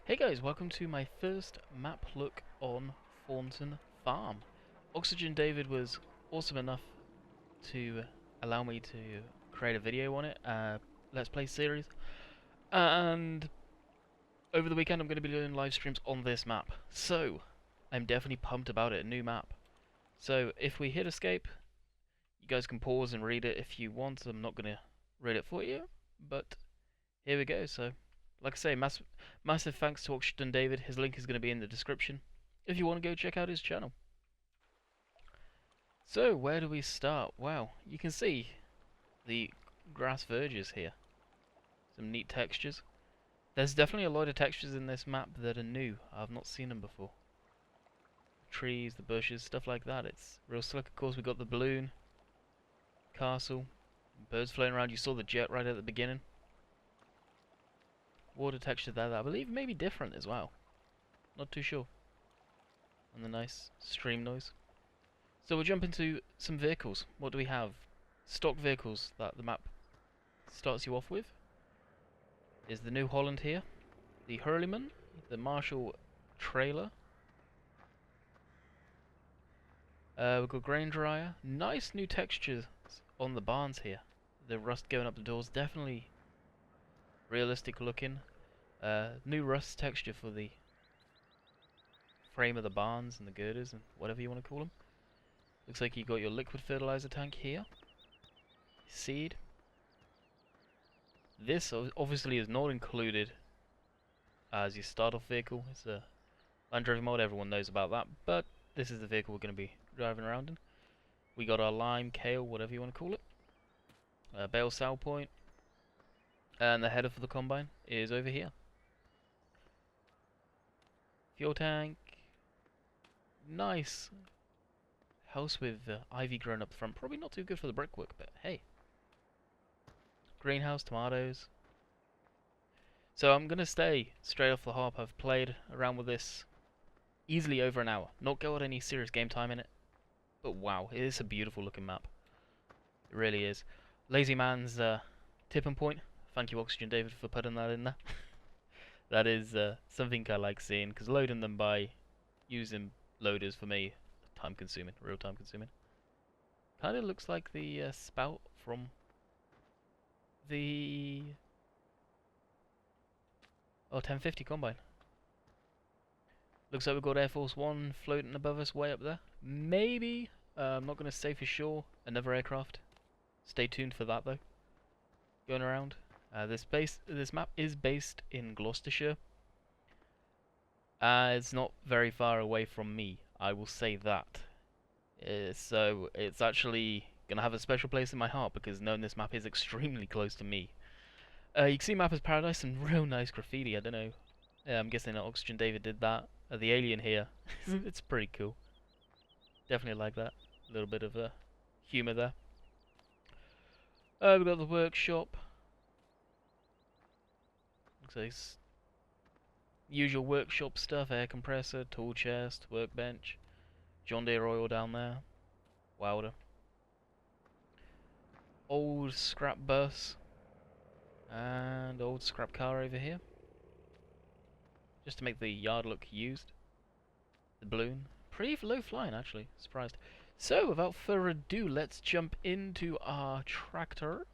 Hey guys, welcome to my first map look on Thornton Farm. oxygenDavid was awesome enough to allow me to create a video on it, Let's Play series, and over the weekend I'm going to be doing live streams on this map. So, I'm definitely pumped about it, a new map. So, if we hit escape, you guys can pause and read it if you want. I'm not going to read it for you, but here we go. So, like I say, massive thanks to oxygenDavid. His link is going to be in the description if you want to go check out his channel. So, where do we start? Wow, you can see the grass verges here. Some neat textures. There's definitely a lot of textures in this map that are new. I've not seen them before. The trees, the bushes, stuff like that. It's real slick. Of course, we got the balloon, castle, birds floating around. You saw the jet right at the beginning. Water texture there that I believe may be different as well. Not too sure. And the nice stream noise. So we'll jump into some vehicles. What do we have? Stock vehicles that the map starts you off with is the New Holland here, the Hurleyman, the Marshall trailer. We've got grain dryer. Nice new textures on the barns here. The rust going up the doors, definitely realistic looking. New rust texture for the frame of the barns and the girders and whatever you want to call them. Looks like you got your liquid fertilizer tank here. Seed. This obviously is not included as your start-off vehicle. It's a Land Rover mod, everyone knows about that, but this is the vehicle we're going to be driving around in. We got our lime, kale, whatever you want to call it. Bale sow point. And the header for the combine is over here. Fuel tank. Nice house with ivy growing up the front. Probably not too good for the brickwork, but hey. Greenhouse, tomatoes. So I'm going to stay straight off the hop. I've played around with this easily over an hour. Not got any serious game time in it. But wow, it is a beautiful looking map. It really is. Lazy Man's tipping point. Thank you oxygenDavid for putting that in there. That is something I like seeing, because loading them by using loaders for me, time consuming, real time consuming. Kind of looks like the spout from the 1050 combine. Looks like we've got Air Force One floating above us, way up there. Maybe, I'm not going to say for sure, another aircraft. Stay tuned for that though. Going around. This map is based in Gloucestershire. It's not very far away from me, I will say that. So it's actually going to have a special place in my heart, because knowing this map is extremely close to me. You can see Map as Paradise and real nice graffiti, I don't know. I'm guessing that oxygenDavid did that. The alien here, it's pretty cool. Definitely like that. A little bit of humour there. We've got the workshop. Looks like usual workshop stuff, air compressor, tool chest, workbench. John Deere oil down there. Wilder. Old scrap bus. And old scrap car over here. Just to make the yard look used. The balloon. Pretty low flying actually, surprised. So without further ado, let's jump into our tractor.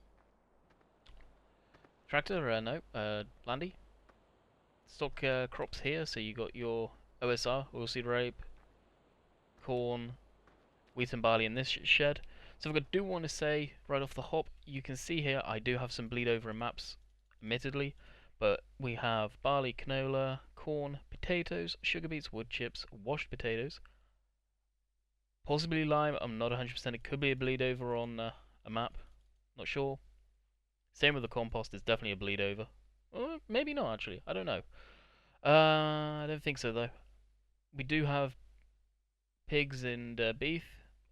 Landy. Stock crops here, so you got your OSR, oilseed rape, corn, wheat and barley in this shed. So I do want to say right off the hop, you can see here I do have some bleed over in maps, admittedly, but we have barley, canola, corn, potatoes, sugar beets, wood chips, washed potatoes, possibly lime. I'm not 100%. It could be a bleed over on a map, not sure. Same with the compost, it's definitely a bleed over. Or maybe not actually, I don't know. I don't think so though. We do have pigs and beef,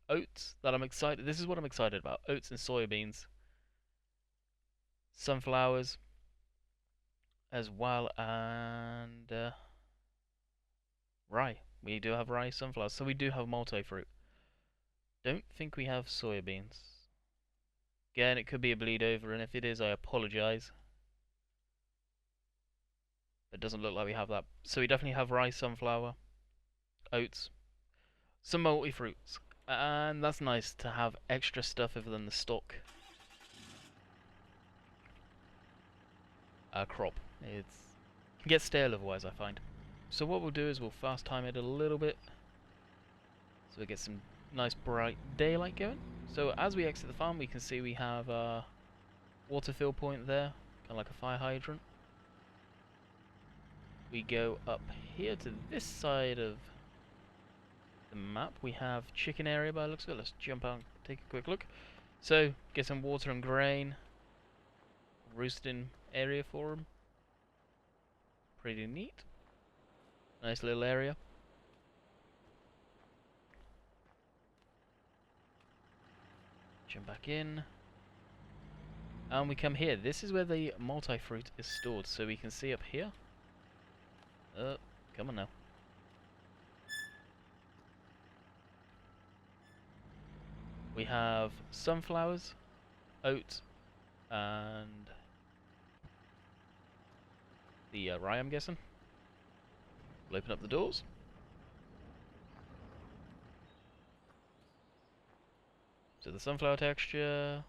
oats that I'm excited. This is what I'm excited about: oats and soybeans, sunflowers, as well, and rye. We do have rye, sunflowers, so we do have multi-fruit. Don't think we have soybeans. Again, it could be a bleed over, and if it is, I apologise. It doesn't look like we have that. So we definitely have rice, sunflower, oats, some multi-fruits. And that's nice to have extra stuff other than the stock crop. It can get stale otherwise, I find. So what we'll do is we'll fast time it a little bit so we get some nice bright daylight going. So as we exit the farm, we can see we have a water fill point there, kind of like a fire hydrant. We go up here to this side of the map. We have chicken area by the looks of it. Let's jump out and take a quick look. So get some water and grain, roosting area for them. Pretty neat. Nice little area. Jump back in. And we come here. This is where the multi-fruit is stored. So we can see up here. Come on now. We have sunflowers, oats, and the rye, I'm guessing. We'll open up the doors. So the sunflower texture.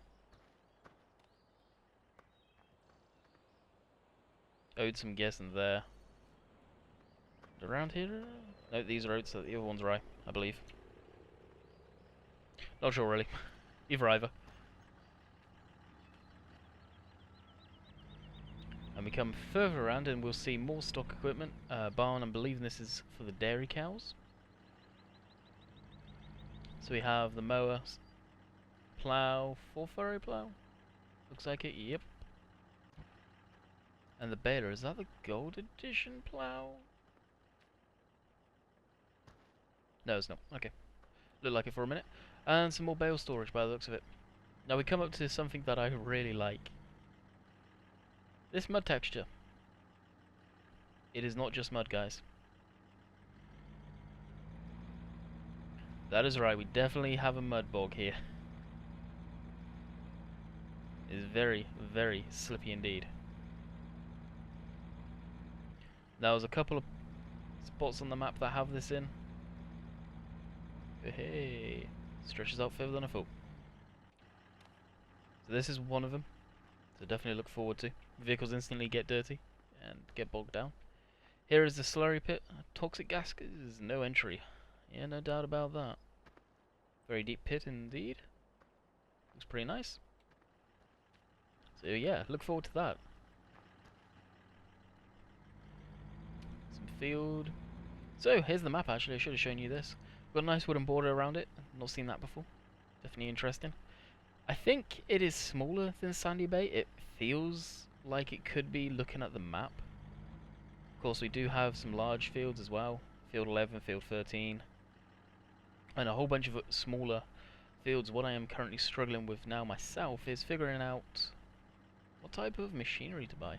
Oats, I'm guessing there. Around here? No, these are oats, the other one's rye, I believe. Not sure really. Either. And we come further around and we'll see more stock equipment. Barn, I'm believing this is for the dairy cows. So we have the mower, plough, 4-furrow plough. Looks like it, yep. And the baler, is that the gold edition plough? No, it's not. Okay. Looked like it for a minute. And some more bale storage by the looks of it. Now we come up to something that I really like. This mud texture. It is not just mud, guys. That is right, we definitely have a mud bog here. It is very, very slippy indeed. Now there's a couple of spots on the map that have this in. Hey, stretches out further than I thought. So this is one of them. So definitely look forward to. Vehicles instantly get dirty and get bogged down. Here is the slurry pit. Toxic gas is no entry. Yeah, no doubt about that. Very deep pit indeed. Looks pretty nice. So yeah, look forward to that. Some field. So here's the map actually, I should have shown you this. Got a nice wooden border around it. Not seen that before. Definitely interesting. I think it is smaller than Sandy Bay. It feels like it could be looking at the map. Of course we do have some large fields as well. Field 11, Field 13. And a whole bunch of smaller fields. What I am currently struggling with now myself is figuring out what type of machinery to buy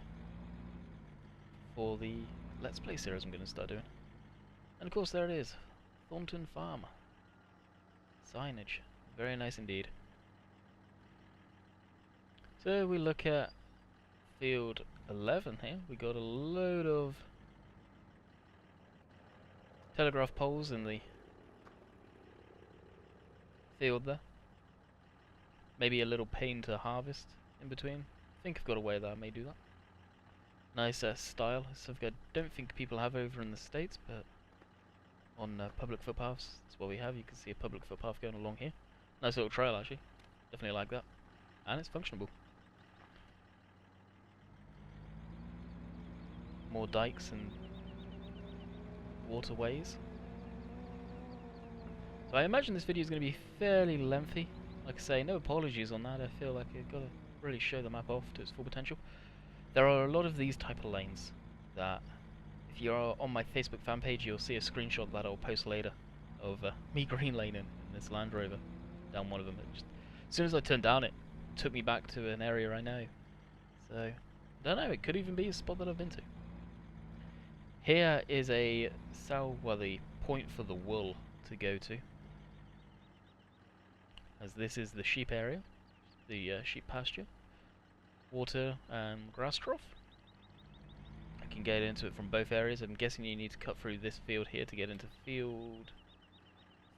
for the Let's Play series I'm going to start doing. And of course there it is. Thornton Farm. Signage. Very nice indeed. So we look at field 11 here. We got a load of telegraph poles in the field there. Maybe a little pane to harvest in between. I think I've got a way that I may do that. Nice style. Something I don't think people have over in the States, but on public footpaths, that's what we have. You can see a public footpath going along here. Nice little trail actually. Definitely like that. And it's functionable. More dikes and waterways. So I imagine this video is going to be fairly lengthy. Like I say, no apologies on that. I feel like I've got to really show the map off to its full potential. There are a lot of these type of lanes that, if you're on my Facebook fan page, you'll see a screenshot that I'll post later of me green laning in this Land Rover down one of them. As soon as I turned down it took me back to an area I know. So, I don't know, it could even be a spot that I've been to. Here is the point for the wool to go to. As this is the sheep area, the sheep pasture, water and grass trough. I can get into it from both areas. I'm guessing you need to cut through this field here to get into field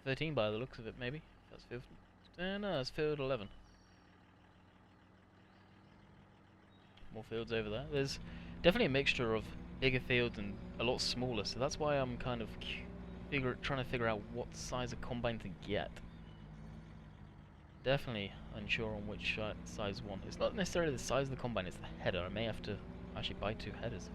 13 by the looks of it, maybe. That's field... no, it's field 11. More fields over there. There's definitely a mixture of bigger fields and a lot smaller, so that's why I'm kind of trying to figure out what size of combine to get. Definitely unsure on which size one. It's not necessarily the size of the combine, it's the header. I may have to actually buy 2 headers.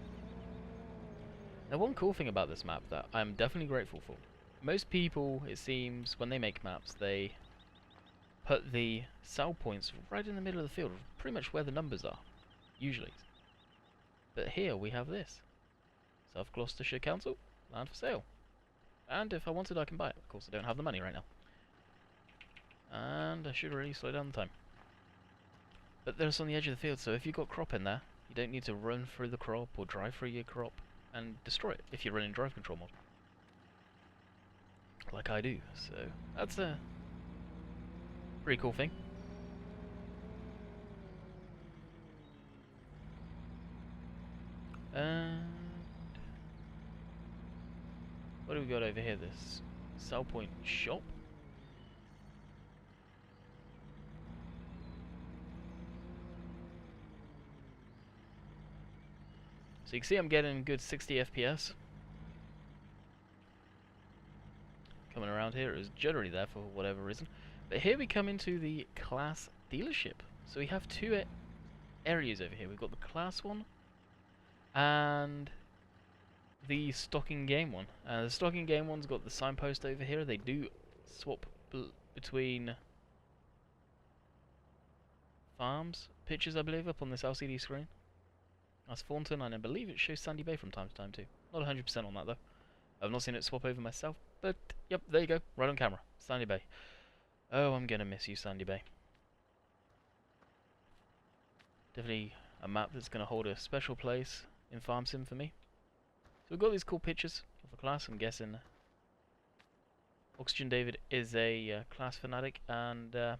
Now, one cool thing about this map that I'm definitely grateful for. Most people, it seems, when they make maps, they put the sell points right in the middle of the field, pretty much where the numbers are, usually. But here we have this. South Gloucestershire Council, land for sale. And if I wanted, I can buy it. Of course, I don't have the money right now. And I should really slow down the time. But there's on the edge of the field, so if you've got crop in there, you don't need to run through the crop or drive through your crop and destroy it if you're running drive control mod. Like I do, so that's a pretty cool thing. And what do we got over here? This sell point shop. So you can see I'm getting good 60 FPS. Coming around here is generally there for whatever reason. But here we come into the class dealership. So we have 2 areas over here. We've got the class one and the stocking game one. The stocking game one's got the signpost over here. They do swap between farms pictures, I believe, up on this LCD screen. That's Thornton, and I believe it shows Sandy Bay from time to time too. Not 100% on that though. I've not seen it swap over myself, but yep, there you go, right on camera. Sandy Bay. Oh, I'm gonna miss you, Sandy Bay. Definitely a map that's gonna hold a special place in Farm Sim for me. So we've got these cool pictures of the class. I'm guessing oxygenDavid is a class fanatic, and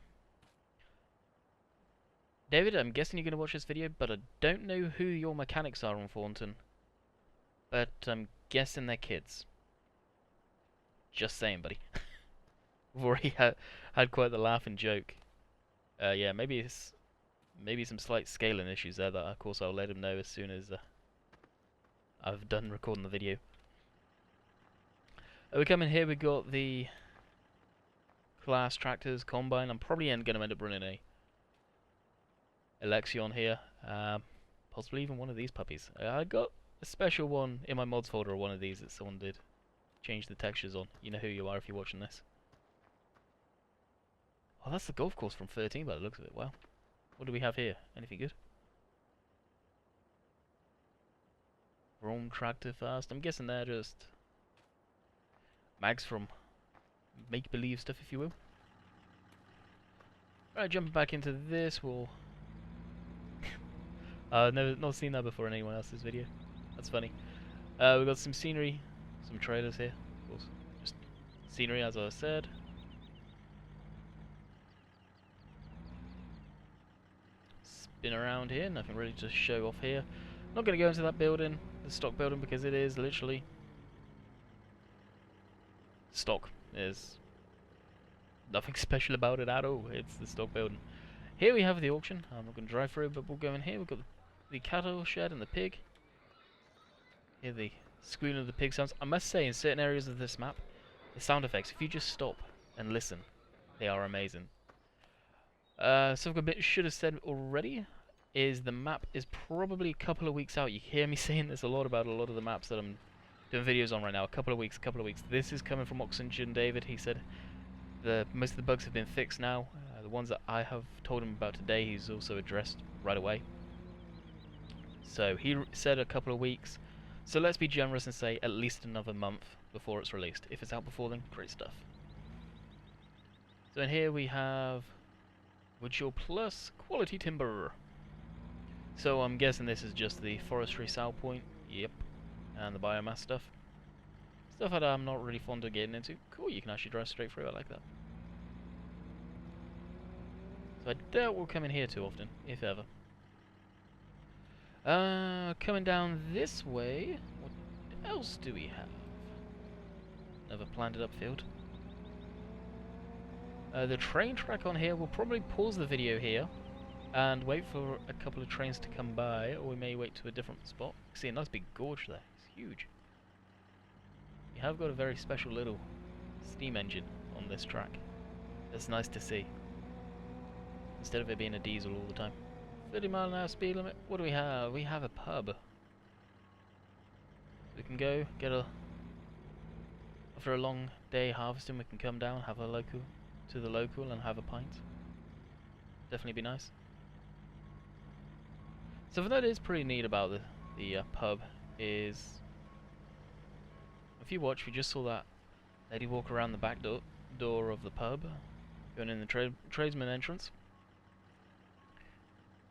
David, I'm guessing you're going to watch this video, but I don't know who your mechanics are on Thornton. But I'm guessing they're kids. Just saying, buddy. We've already had quite the laugh and joke. Yeah, maybe some slight scaling issues there that, of course, I'll let him know as soon as I've done recording the video. We come in here, we got the class tractors, combine. I'm probably going to end up running a Alexion here, possibly even one of these puppies. I got a special one in my mods folder of one of these that someone did change the textures on. You know who you are if you're watching this. Oh, that's the golf course from 13 by the looks of it. Wow. What do we have here? Anything good? Rome tractor fast. I'm guessing they're just mags from make-believe stuff, if you will. Right, jumping back into this, we'll... never not seen that before in anyone else's video. That's funny. We've got some scenery, some trailers here, of course. Just scenery, as I said. Spin around here, nothing really to show off here. Not going to go into that building, the stock building, because it is literally stock. There's nothing special about it at all. It's the stock building. Here we have the auction. I'm not going to drive through, but we'll go in here. We've got the cattle shed and the pig. Hear the squealing of the pig sounds. I must say, in certain areas of this map, the sound effects, if you just stop and listen, they are amazing. Something a bit should have said already is the map is probably a couple of weeks out. You hear me saying this a lot about a lot of the maps that I'm doing videos on right now. A couple of weeks. This is coming from oxygenDavid. He said most of the bugs have been fixed now. The ones that I have told him about today, he's also addressed right away. So he said a couple of weeks. So let's be generous and say at least another month before it's released. If it's out before then, great stuff. So in here we have Woodshore Plus Quality Timber. So I'm guessing this is just the Forestry sell point. Yep. And the biomass stuff. Stuff that I'm not really fond of getting into. Cool, you can actually drive straight through. I like that. So I doubt we'll come in here too often, if ever. Coming down this way, what else do we have? Another planted up field. The train track on here, we'll probably pause the video here and wait for a couple of trains to come by, or we may wait to a different spot. See a nice big gorge there, it's huge. You have got a very special little steam engine on this track. That's nice to see, instead of it being a diesel all the time. 30-mile-an-hour speed limit. What do we have? We have a pub. We can go get a. After a long day harvesting, we can come down, have a local to the local, and have a pint. Definitely be nice. Something that is pretty neat about the pub is, if you watch, we just saw that lady walk around the back door of the pub, going in the tradesman entrance.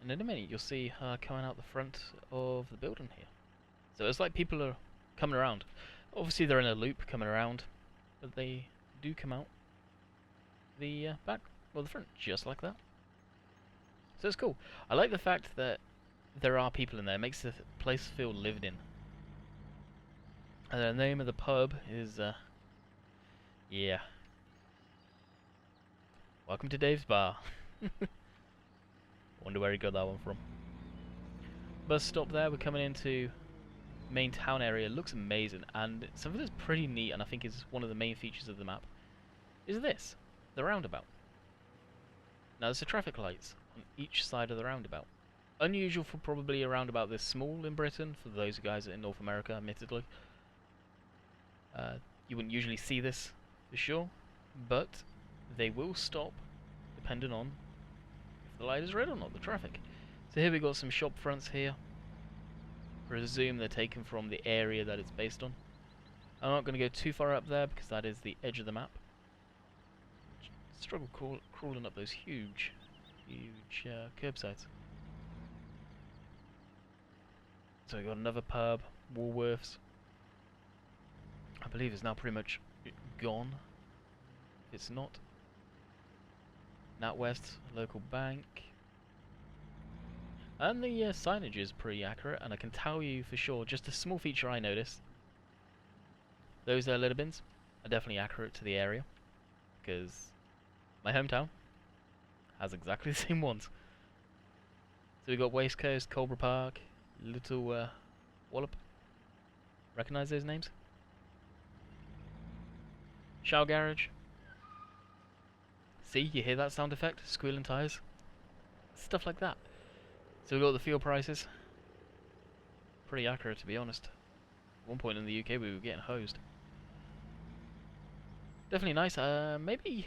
And in a minute you'll see her coming out the front of the building here. So it's like people are coming around. Obviously they're in a loop coming around, but they do come out the back or the front, just like that. So it's cool. I like the fact that there are people in there. It makes the place feel lived in. And the name of the pub is, yeah. Welcome to Dave's Bar. Wonder where he got that one from. Bus stop there, we're coming into main town area. It looks amazing, and something that's pretty neat, and I think is one of the main features of the map, is this, the roundabout. Now there's the traffic lights on each side of the roundabout. Unusual for probably a roundabout this small in Britain, for those guys in North America, admittedly. You wouldn't usually see this, for sure, but they will stop, depending on if the light is red or not, the traffic. So here we got some shop fronts here. Presume they're taken from the area that it's based on. I'm not going to go too far up there because that is the edge of the map. Struggle crawling up those huge curbsides. So we got another pub, Woolworths. I believe it's now pretty much gone. If it's not. NatWest, local bank. And the signage is pretty accurate, and I can tell you for sure, just a small feature I noticed, those litter bins are definitely accurate to the area, because my hometown has exactly the same ones. So we got Waste Coast, Cobra Park, Little Wallop. Recognize those names? Shower Garage. See, you hear that sound effect? Squealing tires. Stuff like that. So we got the fuel prices. Pretty accurate, to be honest. At one point in the UK we were getting hosed. Definitely nice. Maybe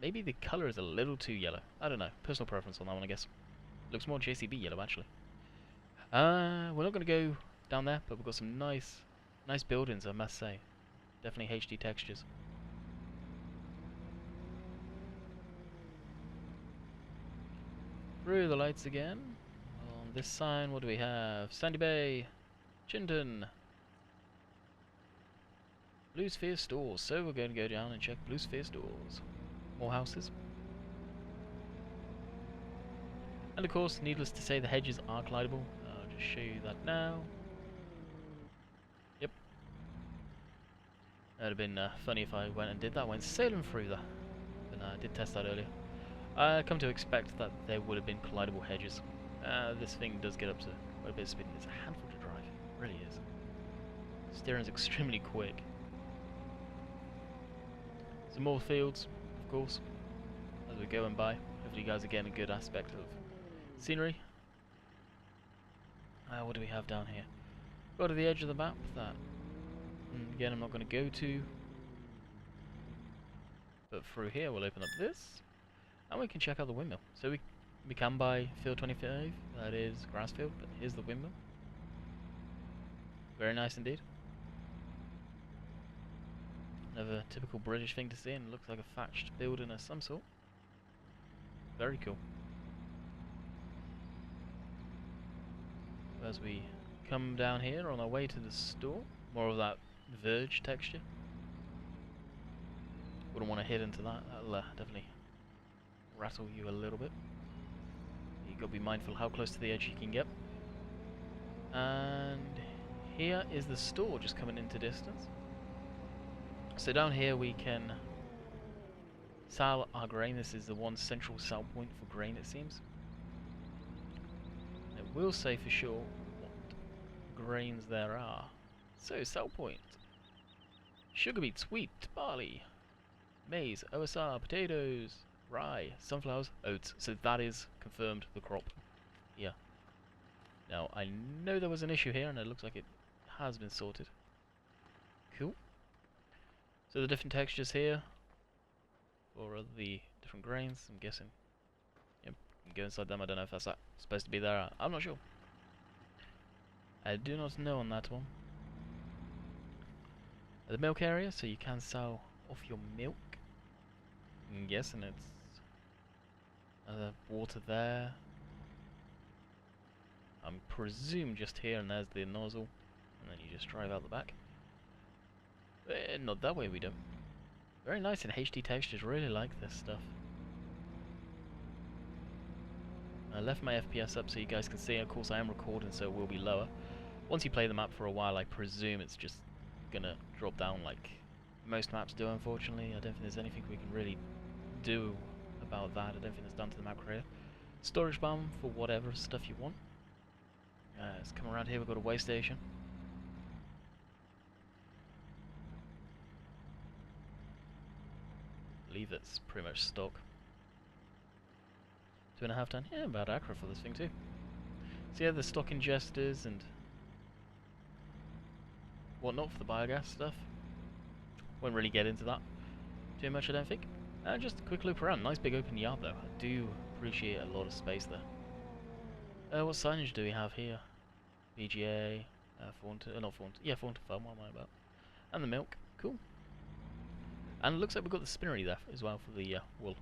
the colour is a little too yellow. I don't know. Personal preference on that one, I guess. Looks more JCB yellow, actually. We're not going to go down there, but we've got some nice buildings, I must say. Definitely HD textures. Through the lights again. On this sign, what do we have? Sandy Bay, Chinton, Blue Sphere Stores. So we're going to go down and check Blue Sphere Stores. More houses. And of course, needless to say, the hedges are glidable. I'll just show you that now. Yep. That would have been funny if I went and did that. Went sailing through that. But I did test that earlier. I come to expect that there would have been collidable hedges. This thing does get up to quite a bit of speed. It's a handful to drive. It really is. Steering's extremely quick. Some more fields, of course, as we're going by. Hopefully you guys are getting a good aspect of scenery. What do we have down here? Go to the edge of the map that, again, I'm not going to go to. But through here we'll open up this. And we can check out the windmill. So we can buy field 25, that is grass field, but here's the windmill. Very nice indeed. Another typical British thing to see, and it looks like a thatched building of some sort. Very cool. As we come down here on our way to the store, more of that verge texture. Wouldn't want to hit into that, that'll definitely rattle you a little bit. You've got to be mindful how close to the edge you can get. And here is the store just coming into distance. So down here we can sell our grain. This is the one central sell point for grain, it seems. It will say for sure what grains there are. So, sell point. Sugar beets, wheat, barley, maize, OSR, potatoes, rye, sunflowers, oats. So that is confirmed the crop. Yeah. Now, I know there was an issue here and it looks like it has been sorted. Cool. So the different textures here for the different grains, I'm guessing. Yep, you can go inside them. I don't know if that's supposed to be there. I'm not sure. I do not know on that one. The milk area, so you can sell off your milk. I'm guessing it's water there. I'm presume just here, and there's the nozzle, and then you just drive out the back. Not that way we don't. Very nice in HD textures, really like this stuff. I left my FPS up so you guys can see. Of course I am recording, so it will be lower. Once you play the map for a while, I presume it's just gonna drop down like most maps do, unfortunately. I don't think there's anything we can really do about that. I don't think it's down to the map creator. Storage bomb for whatever stuff you want. Let's come around here, we've got a way station. I believe that's pretty much stock. 2.5 ton, yeah, about accurate for this thing too. So yeah, the stock ingesters and whatnot for the biogas stuff. Won't really get into that too much, I don't think. Just a quick loop around. Nice big open yard though. I do appreciate a lot of space there. What signage do we have here? VGA, Thornton, not Thornton, yeah, Thornton Farm, what am I about? And the milk, cool. And it looks like we've got the spinnery there as well for the wool.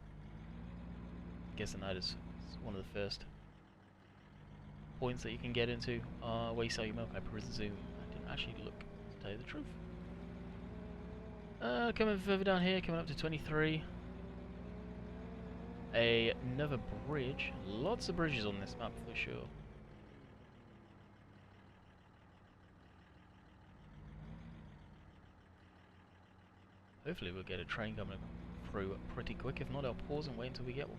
Guessing that is one of the first points that you can get into where you sell your milk, I presume. I didn't actually look, to tell you the truth. Coming further down here, coming up to 23. Another bridge. Lots of bridges on this map for sure. Hopefully we'll get a train coming through pretty quick. If not, I'll pause and wait until we get one.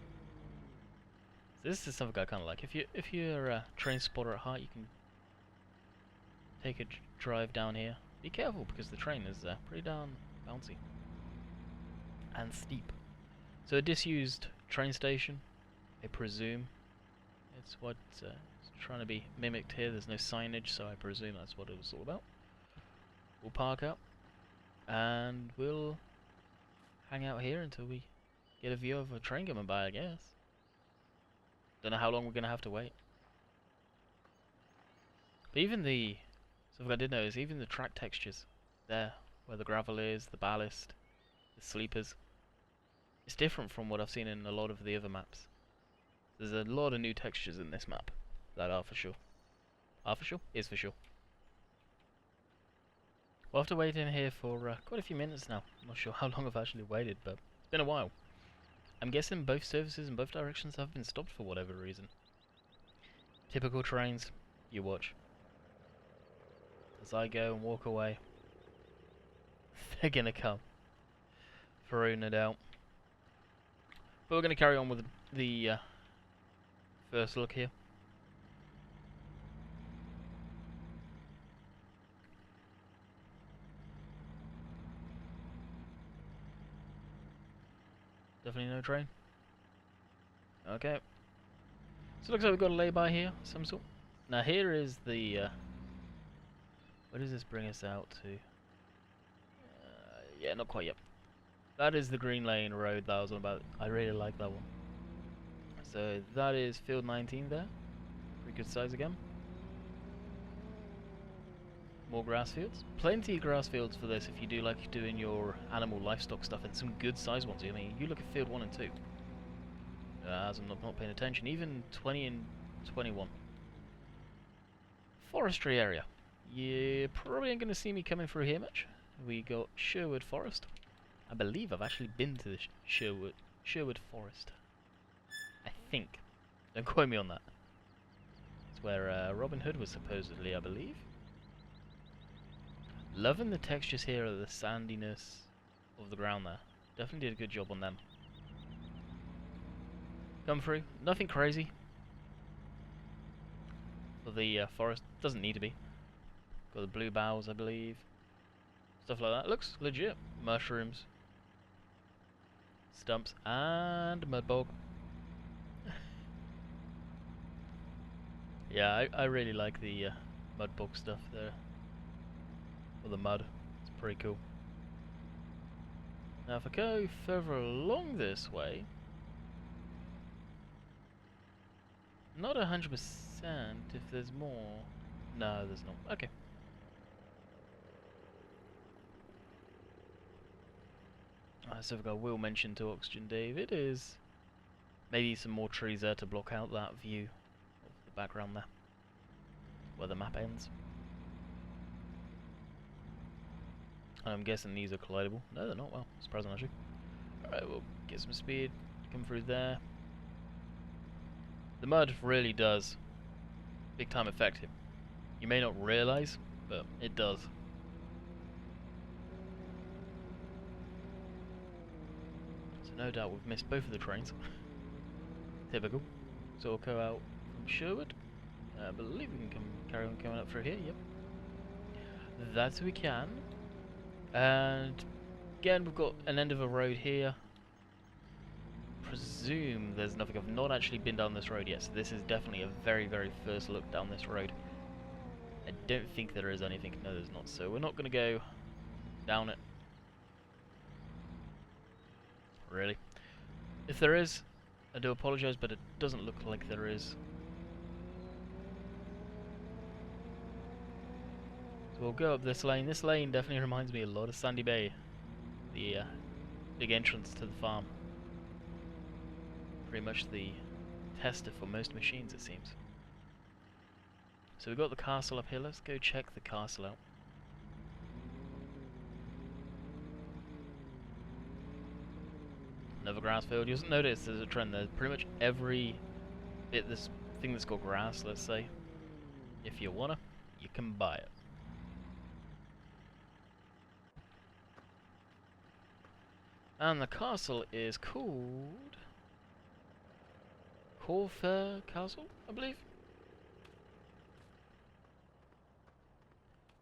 So this is something I kind of like. If you're a train spotter at heart, you can take a drive down here. Be careful because the train is pretty darn bouncy and steep. So a disused train station, I presume. It's what it's trying to be mimicked here. There's no signage, so I presume that's what it was all about. We'll park up and we'll hang out here until we get a view of a train coming by, I guess. Don't know how long we're gonna have to wait. But even the something I did notice, even the track textures there, where the gravel is, the ballast, the sleepers, it's different from what I've seen in a lot of the other maps. There's a lot of new textures in this map, that are for sure. Are for sure? Is for sure. We'll have to wait in here for quite a few minutes now. I'm not sure how long I've actually waited, but it's been a while. I'm guessing both services in both directions have been stopped for whatever reason. Typical trains, you watch. As I go and walk away, they're gonna come. Through, no doubt. But we're gonna carry on with the first look here. Definitely no train. Okay. So it looks like we've got a lay-by here, some sort. Now here is the where does this bring us out to? Yeah, not quite yet. That is the Green Lane Road that I was on about. I really like that one. So that is field 19 there. Pretty good size again. More grass fields. Plenty of grass fields for this if you do like doing your animal livestock stuff, and some good size ones. I mean, you look at field 1 and 2. As I'm not paying attention, even 20 and 21. Forestry area. You probably ain't going to see me coming through here much. We got Sherwood Forest. I believe I've actually been to the Sherwood Forest. I think. Don't quote me on that. It's where Robin Hood was supposedly, I believe. Loving the textures here of the sandiness of the ground there. Definitely did a good job on them. Come through. Nothing crazy. For the forest. Doesn't need to be. Got the blue boughs, I believe. Stuff like that. Looks legit. Mushrooms. Stumps. And mud bog. Yeah, I really like the mud bog stuff there. Or the mud. It's pretty cool. Now if I go further along this way, not 100% if there's more. No, there's not. Okay. So I will mention to oxygenDavid is maybe some more trees there to block out that view of the background there, where the map ends. I'm guessing these are collidable. No, they're not. Well, surprising actually. Alright, we'll get some speed, come through there. The mud really does big time affect him. You may not realise, but it does. So no doubt we've missed both of the trains. Typical. So we'll go out from Sherwood. I believe we can carry on coming up through here, yep. That we can. And again, we've got an end of a road here. Presume there's nothing. I've not actually been down this road yet, so this is definitely a very, very first look down this road. I don't think there is anything. No, there's not. So we're not going to go down it. Really. If there is, I do apologise, but it doesn't look like there is. So we'll go up this lane. This lane definitely reminds me a lot of Sandy Bay, the big entrance to the farm. Pretty much the tester for most machines, it seems. So we've got the castle up here. Let's go check the castle out. Another grass field. You'll notice there's a trend there. Pretty much every bit, this thing that's got grass, let's say, if you wanna, you can buy it. And the castle is called Cora Castle, I believe.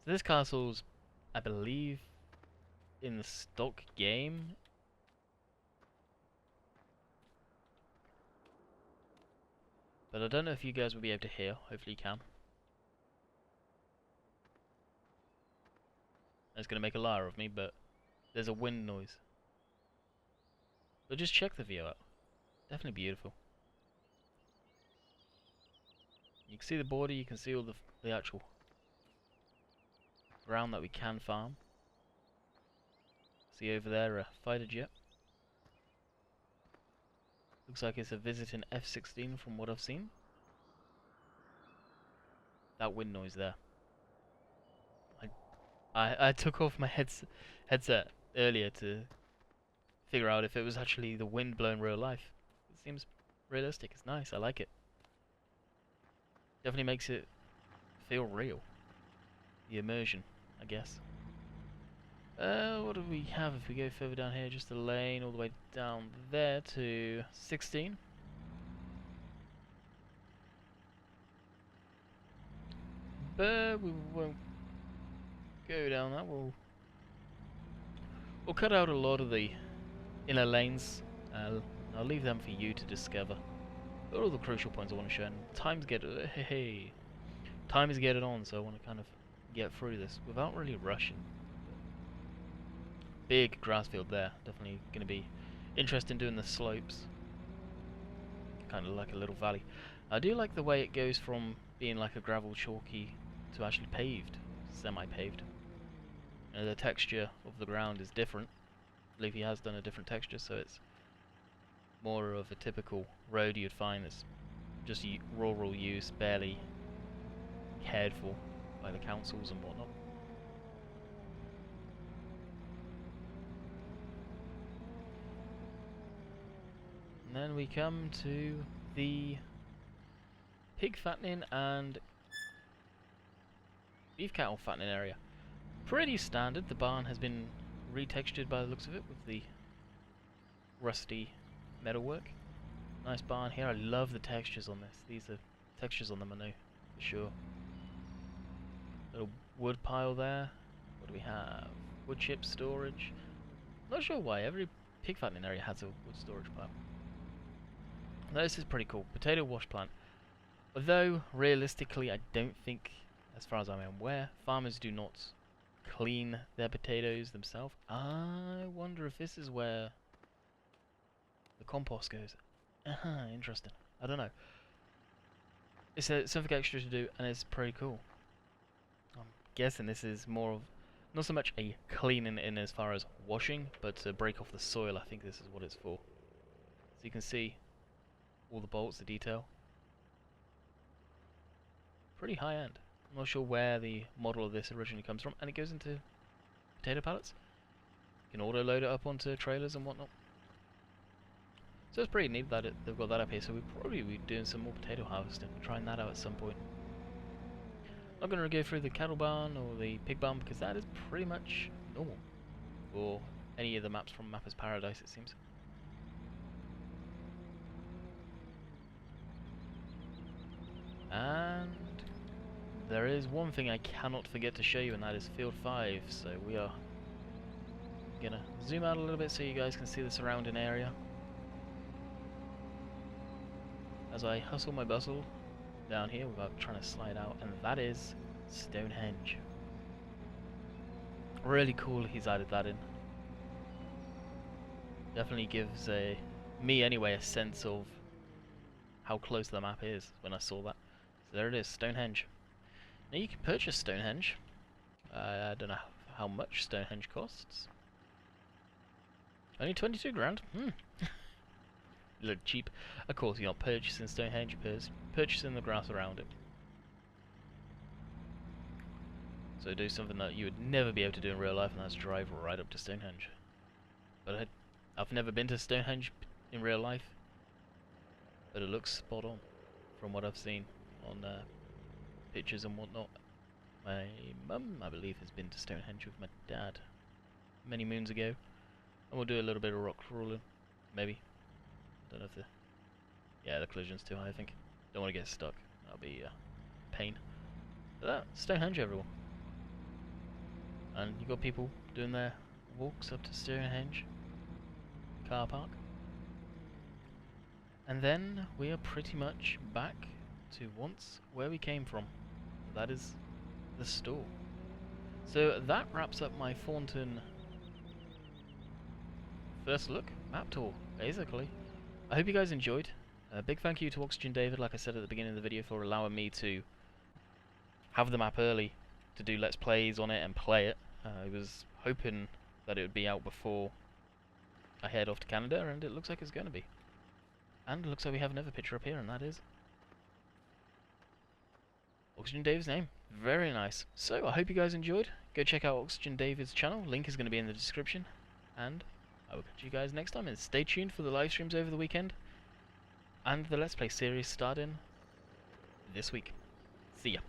So this castle's, I believe, in the stock game. But I don't know if you guys will be able to hear. Hopefully you can. It's going to make a liar of me, but there's a wind noise. But just check the view out. Definitely beautiful. You can see the border, you can see all the actual ground that we can farm. See over there a fighter jet. Looks like it's a visiting F-16 from what I've seen. That wind noise there. I took off my headset earlier to figure out if it was actually the wind blowing real life. It seems realistic. It's nice. I like it. Definitely makes it feel real. The immersion, I guess. What do we have if we go further down here? Just a lane all the way down there to 16. But we won't go down that. We'll cut out a lot of the inner lanes. I'll leave them for you to discover. But all the crucial points I want to show. And time is getting on, so I want to kind of get through this without really rushing. Big grass field there. Definitely going to be interesting doing the slopes. Kind of like a little valley. I do like the way it goes from being like a gravel chalky to actually paved, semi-paved. The texture of the ground is different. I believe he has done a different texture, so it's more of a typical road you'd find that's just rural use, barely cared for by the councils and whatnot. And then we come to the pig fattening and beef cattle fattening area. Pretty standard. The barn has been retextured by the looks of it with the rusty metalwork. Nice barn here. I love the textures on this. These are textures on the menu for sure. Little wood pile there. What do we have? Wood chip storage. Not sure why every pig fattening area has a wood storage pile. Now, this is pretty cool. Potato wash plant. Although realistically, I don't think, as far as I'm aware, farmers do not clean their potatoes themselves. I wonder if this is where the compost goes. Interesting. I don't know. It's something extra to do, and it's pretty cool. I'm guessing this is more of, not so much a cleaning in as far as washing, but to break off the soil. I think this is what it's for. So you can see all the bolts, the detail. Pretty high end. I'm not sure where the model of this originally comes from, and it goes into potato pallets. You can auto load it up onto trailers and whatnot. So it's pretty neat that they've got that up here, so we'll probably be doing some more potato harvesting, trying that out at some point. Not going to go through the cattle barn or the pig barn because that is pretty much normal for any of the maps from Mapper's Paradise, it seems. And there is one thing I cannot forget to show you, and that is Field 5, so we are going to zoom out a little bit so you guys can see the surrounding area. As I hustle my bustle down here without trying to slide out, and that is Stonehenge. Really cool he's added that in. Definitely gives me anyway a sense of how close the map is when I saw that. So there it is, Stonehenge. Now you can purchase Stonehenge. I don't know how much Stonehenge costs. Only 22 grand. Look cheap. Of course, you're not purchasing Stonehenge, you're purchasing the grass around it. So do something that you would never be able to do in real life, and that's drive right up to Stonehenge. But I've never been to Stonehenge in real life, but it looks spot on from what I've seen on pictures and whatnot. My mum, I believe, has been to Stonehenge with my dad many moons ago, and we'll do a little bit of rock crawling, maybe. Don't know if the collision's too high, I think. Don't want to get stuck. That'll be pain. But that, Stonehenge, everyone. And you got people doing their walks up to Stonehenge car park. And then we are pretty much back to once where we came from. That is the store. So that wraps up my Thornton first look map tour, basically. I hope you guys enjoyed. A big thank you to oxygenDavid, like I said at the beginning of the video, for allowing me to have the map early to do Let's Plays on it and play it. I was hoping that it would be out before I head off to Canada, and it looks like it's going to be. And it looks like we have another picture up here, and that is oxygenDavid's name. Very nice. So, I hope you guys enjoyed. Go check out oxygenDavid's channel. Link is going to be in the description. And I will catch you guys next time, and stay tuned for the live streams over the weekend and the Let's Play series starting this week. See ya.